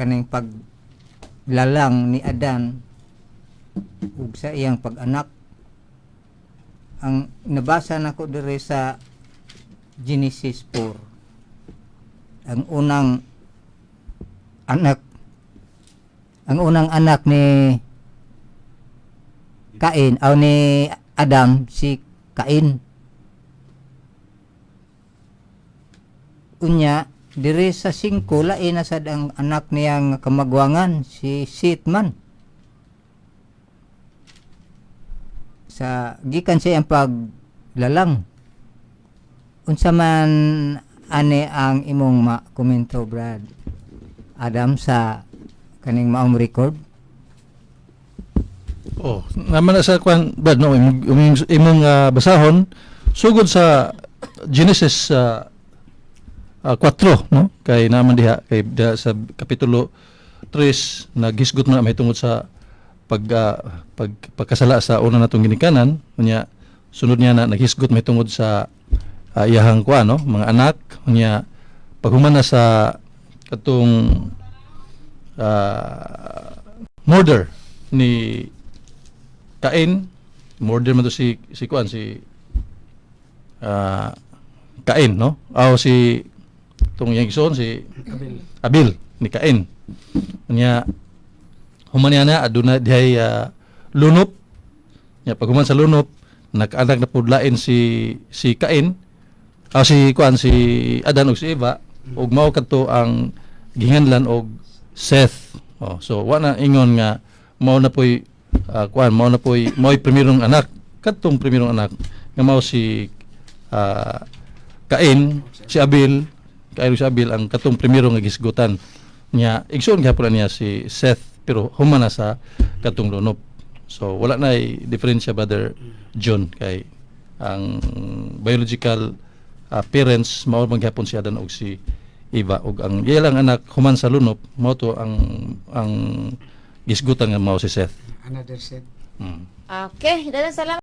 kaning paglalang ni Adan ug sa iyang pag-anak. Ang nabasa nako dire sa Genesis 4, ang unang anak ni Cain o ni Adam, si Cain. Unya dire sa 5 lain na sad ang anak niyang kamagwangan, si Seth man. Sa gikan siya ang paglalang. Unsa man ani ang imong komento, Brad Adam, sa kaning maong record? Oh, naman na sa kwan, Brad, no, imong basahon sugod sa Genesis 4, no, kay naman diha kay sa kapitulo 3 nagisgot na may tungod sa pagkasala sa una natong ginikanan, unya sunod niya na naghisgot may tungod sa iyahang kuan, no, mga anak, unya paghuman na sa katong murder ni Cain, murder man to si kuan, si Cain, no, o si tong yang ison si Abel ni Cain. Unya human niya aduna dihay lunop. Nya paghuman sa lunop, nag-anak na pudlain si Cain, si kuan, si Adan ug si Eva, ug mao kadto ang ginganlan og Seth. So wala ingon nga mao na poy kuan, mao na poy mo'y primerong anak, kadtong primerong anak nga mao si Cain, si Abel, ang katong primero nga gisgutan niya. Igsoon gyapon niya si Seth, pero human na sa katong lunop. So wala na diferensya, Brother John, kay ang biological parents mao man gyapon si Adan og si Eva, ug ang ilang anak human sa lunop mao to ang gisgutan nga mao si Seth. Another Seth. Okay, dalang salamat.